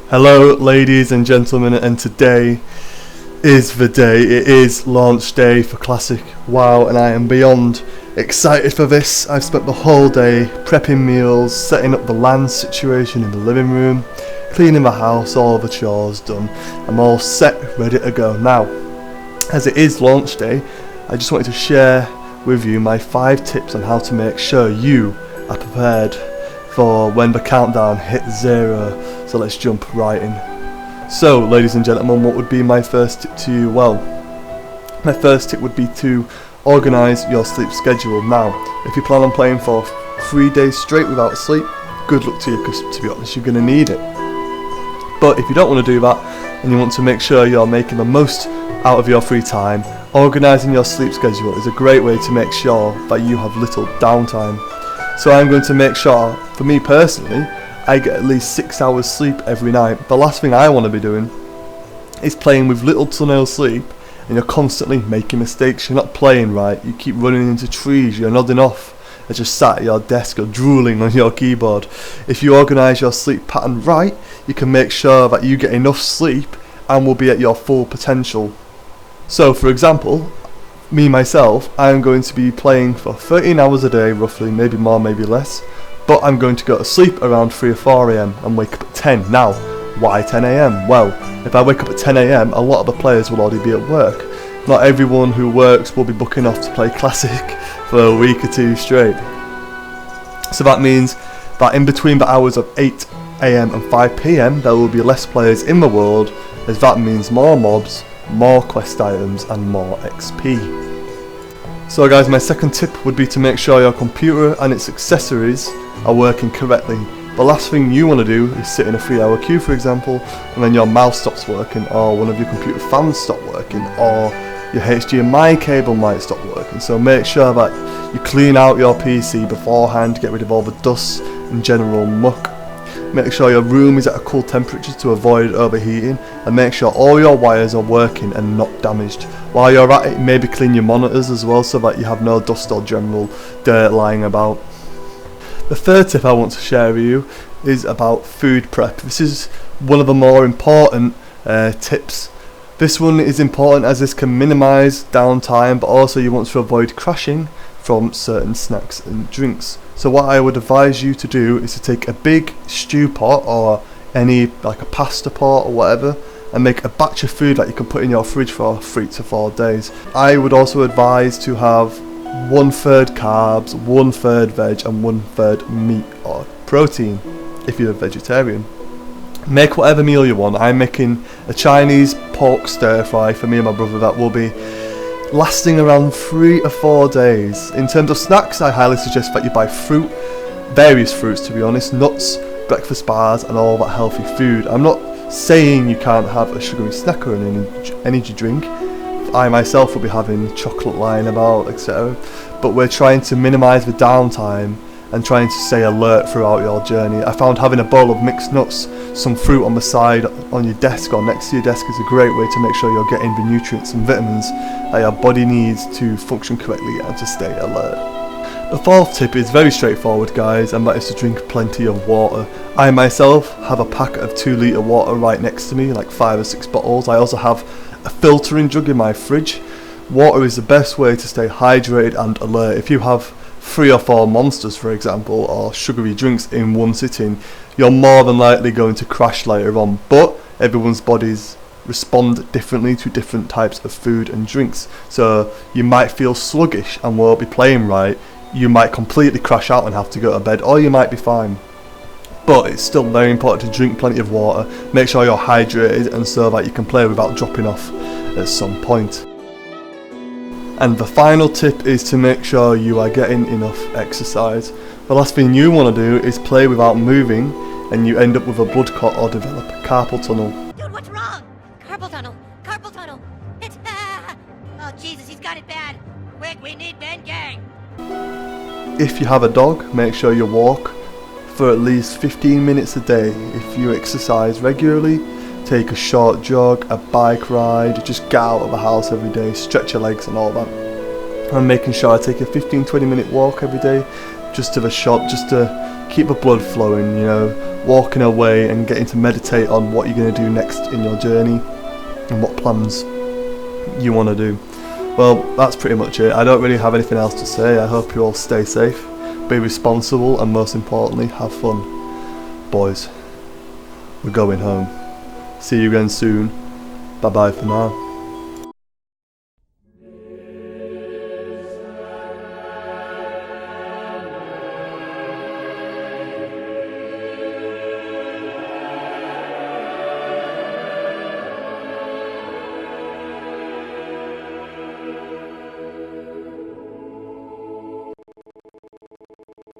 Hello ladies and gentlemen, and today is the day. It is launch day for Classic WoW and I am beyond excited for this. I've spent the whole day prepping meals, setting up the LAN situation in the living room, cleaning the house, all the chores done. I'm all set, ready to go. Now, as it is launch day, I just wanted to share with you my 5 tips on how to make sure you are prepared for when the countdown hits 0. So let's jump right in. So ladies and gentlemen, what would be my first tip to you? Well, my first tip would be to organise your sleep schedule. Now, if you plan on playing for 3 days straight without sleep, good luck to you, because to be honest, you're going to need it. But if you don't want to do that and you want to make sure you're making the most out of your free time, organising your sleep schedule is a great way to make sure that you have little downtime. So I'm going to make sure, for me personally, I get at least 6 hours sleep every night. The last thing I want to be doing is playing with little to no sleep and you're constantly making mistakes. You're not playing right, you keep running into trees, you're nodding off, you're just sat at your desk or drooling on your keyboard. If you organise your sleep pattern right, you can make sure that you get enough sleep and will be at your full potential. So for example, me myself, I am going to be playing for 13 hours a day roughly, maybe more, maybe less. But I'm going to go to sleep around 3 or 4 AM and wake up at 10. Now, why 10 AM? Well, if I wake up at 10 AM, a lot of the players will already be at work. Not everyone who works will be booking off to play Classic for a week or 2 straight. So that means that in between the hours of 8 AM and 5 PM, there will be less players in the world, as that means more mobs, more quest items and more XP. So guys, my second tip would be to make sure your computer and its accessories are working correctly. The last thing you want to do is sit in a 3-hour queue, for example, and then your mouse stops working, or one of your computer fans stop working, or your HDMI cable might stop working. So make sure that you clean out your PC beforehand, get rid of all the dust and general muck. Make sure your room is at a cool temperature to avoid overheating, and make sure all your wires are working and not damaged. While you're at it, maybe clean your monitors as well so that you have no dust or general dirt lying about. The third tip I want to share with you is about food prep. This is one of the more important tips. This one is important as this can minimise downtime, but also you want to avoid crashing from certain snacks and drinks. So what I would advise you to do is to take a big stew pot or any like a pasta pot or whatever and make a batch of food that you can put in your fridge for 3 to 4 days. I would also advise to have 1/3 carbs, 1/3 veg and 1/3 meat or protein if you're a vegetarian. Make whatever meal you want. I'm making a Chinese pork stir fry for me and my brother that will be lasting around 3 or 4 days. In terms of snacks, I highly suggest that you buy fruit, various fruits to be honest, nuts, breakfast bars and all that healthy food. I'm not saying you can't have a sugary snack or an energy drink. I myself will be having chocolate lying about, etc. But we're trying to minimise the downtime and trying to stay alert throughout your journey. I found having a bowl of mixed nuts, some fruit on the side on your desk or next to your desk is a great way to make sure you're getting the nutrients and vitamins that your body needs to function correctly and to stay alert. The fourth tip is very straightforward guys, and that is to drink plenty of water. I myself have a packet of 2 litre water right next to me, like 5 or 6 bottles. I also have a filtering jug in my fridge. Water is the best way to stay hydrated and alert. If you have 3 or 4 monsters for example, or sugary drinks in one sitting, you're more than likely going to crash later on. But everyone's bodies respond differently to different types of food and drinks, so you might feel sluggish and won't be playing right. You might completely crash out and have to go to bed, or you might be fine. But it's still very important to drink plenty of water, make sure you're hydrated and so that you can play without dropping off at some point. And the final tip is to make sure you are getting enough exercise. The last thing you want to do is play without moving and you end up with a blood clot or develop carpal tunnel. Dude, what's wrong? Carpal tunnel! Carpal tunnel! It's... Oh Jesus, he's got it bad! Quick, we need Ben Gang! If you have a dog, make sure you walk for at least 15 minutes a day. If you exercise regularly, take a short jog, a bike ride, just get out of the house every day, stretch your legs and all that. I'm making sure I take a 15-20 minute walk every day, just to the shop, just to keep the blood flowing, you know. walking away and getting to meditate on what you're going to do next in your journey and what plans you want to do. Well, that's pretty much it. I don't really have anything else to say. I hope you all stay safe, be responsible, and most importantly, have fun. Boys, we're going home. See you again soon. Bye bye for now.